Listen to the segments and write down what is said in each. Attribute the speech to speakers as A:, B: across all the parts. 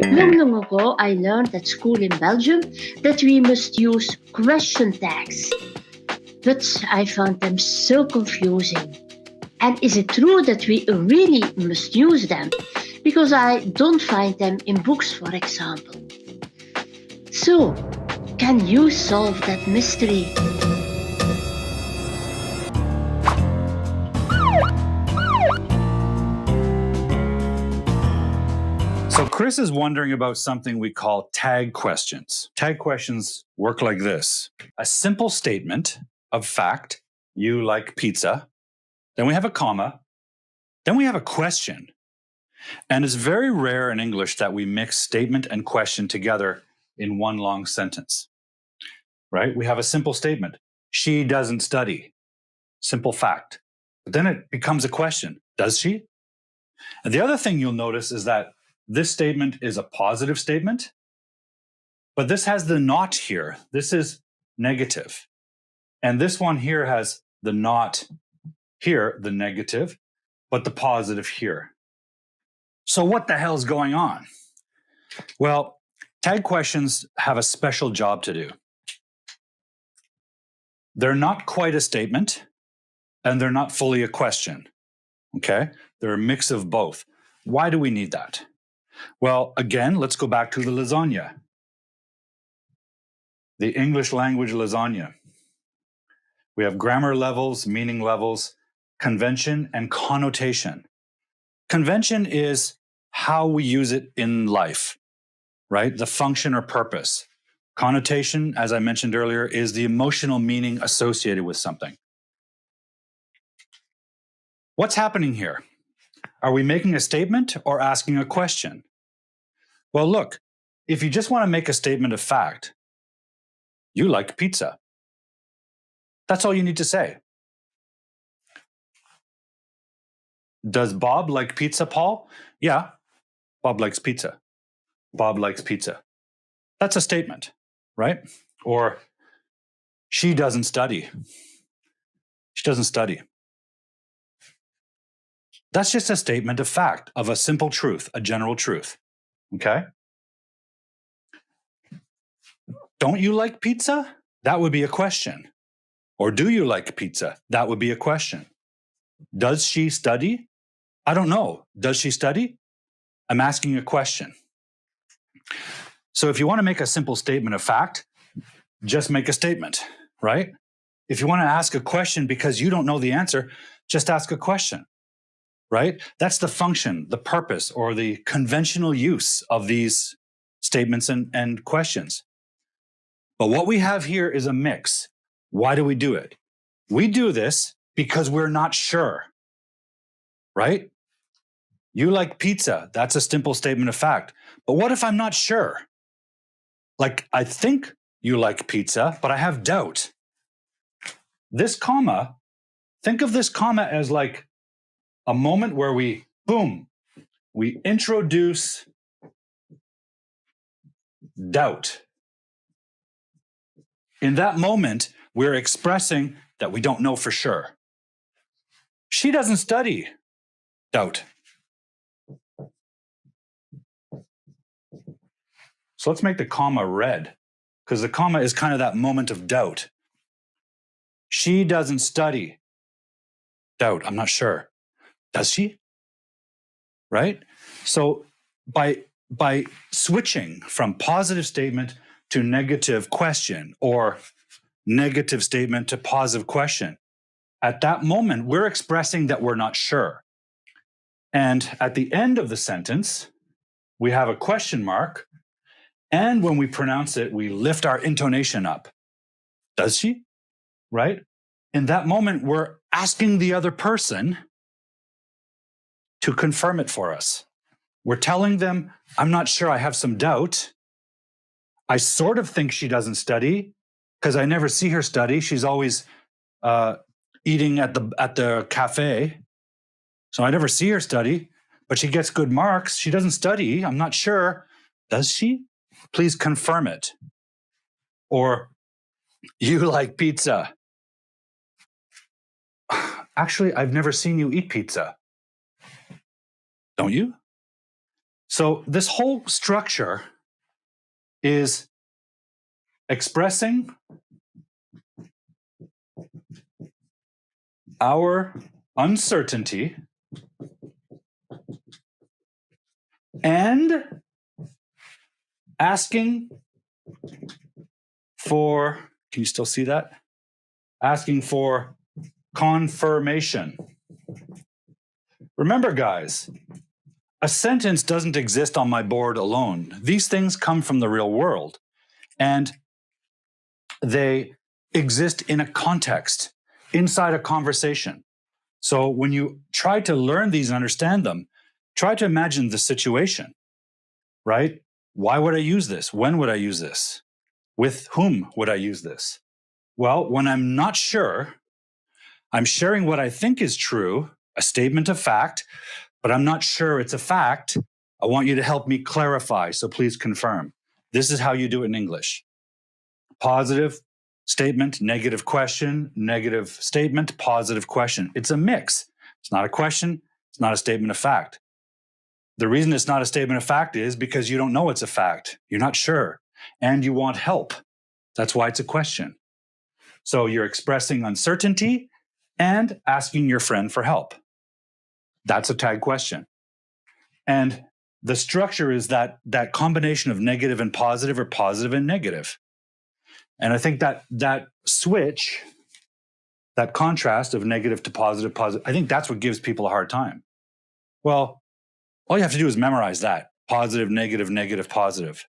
A: Long ago, I learned at school in Belgium that we must use question tags. But I found them so confusing. And is it true that we really must use them? Because I don't find them in books, for example. So, can you solve that mystery?
B: So Chris is wondering about something we call tag questions. Tag questions work like this. A simple statement of fact, you like pizza. Then we have a comma. Then we have a question. And it's very rare in English that we mix statement and question together in one long sentence, right? We have a simple statement. She doesn't study. Simple fact. But then it becomes a question. Does she? And the other thing you'll notice is that this statement is a positive statement, but this has the not here. This is negative. And this one here has the not here, the negative, but the positive here. So what the hell's going on? Well, tag questions have a special job to do. They're not quite a statement, and they're not fully a question, okay? They're a mix of both. Why do we need that? Well, again, let's go back to the lasagna. The English language lasagna. We have grammar levels, meaning levels, convention, and connotation. Convention is how we use it in life, right? The function or purpose. Connotation, as I mentioned earlier, is the emotional meaning associated with something. What's happening here? Are we making a statement or asking a question? Well, look, if you just want to make a statement of fact, you like pizza. That's all you need to say. Does Bob like pizza, Paul? Yeah, Bob likes pizza. Bob likes pizza. That's a statement, right? Or she doesn't study. She doesn't study. That's just a statement of fact, of a simple truth, a general truth, okay? Don't you like pizza? That would be a question. Or do you like pizza? That would be a question. Does she study? I don't know. Does she study? I'm asking a question. So if you want to make a simple statement of fact, just make a statement, right? If you want to ask a question because you don't know the answer, just ask a question, right? That's the function, the purpose, or the conventional use of these statements and questions. But what we have here is a mix. Why do we do it? We do this because we're not sure, right? You like pizza. That's a simple statement of fact. But what if I'm not sure? Like, I think you like pizza, but I have doubt. This comma, think of this comma as like a moment where we, boom, we introduce doubt. In that moment, we're expressing that we don't know for sure. She doesn't study. Doubt. So let's make the comma red, because the comma is kind of that moment of doubt. She doesn't study. Doubt. I'm not sure. Does she? Right? So by switching from positive statement to negative question, or negative statement to positive question, at that moment, we're expressing that we're not sure. And at the end of the sentence, we have a question mark. And when we pronounce it, we lift our intonation up. Does she? Right? In that moment, we're asking the other person to confirm it for us. We're telling them, I'm not sure, I have some doubt. I sort of think she doesn't study because I never see her study. She's always eating at the cafe. So I never see her study, but she gets good marks. She doesn't study. I'm not sure. Does she? Please confirm it. Or, you like pizza. Actually, I've never seen you eat pizza. Don't you? So this whole structure is expressing our uncertainty and asking for, can you still see that? Asking for confirmation. Remember, guys, a sentence doesn't exist on my board alone. These things come from the real world, and they exist in a context, inside a conversation. So when you try to learn these and understand them, try to imagine the situation, right? Why would I use this? When would I use this? With whom would I use this? Well, when I'm not sure, I'm sharing what I think is true, a statement of fact, but I'm not sure it's a fact. I want you to help me clarify, so please confirm. This is how you do it in English. Positive statement, negative question, negative statement, positive question. It's a mix. It's not a question. It's not a statement of fact. The reason it's not a statement of fact is because you don't know it's a fact. You're not sure, and you want help. That's why it's a question. So you're expressing uncertainty and asking your friend for help. That's a tag question. And the structure is that combination of negative and positive, or positive and negative. And I think that switch, that contrast of negative to positive, I think that's what gives people a hard time. Well, all you have to do is memorize that. Positive, negative, negative, positive.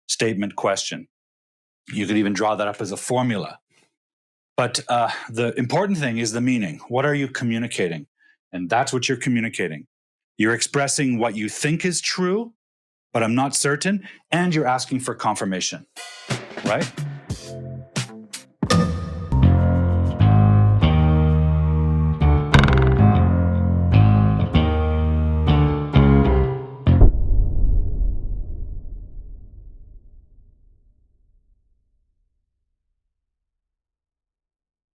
B: Statement, question. You could even draw that up as a formula. But the important thing is the meaning. What are you communicating? And that's what you're communicating. You're expressing what you think is true, but I'm not certain, and you're asking for confirmation, right?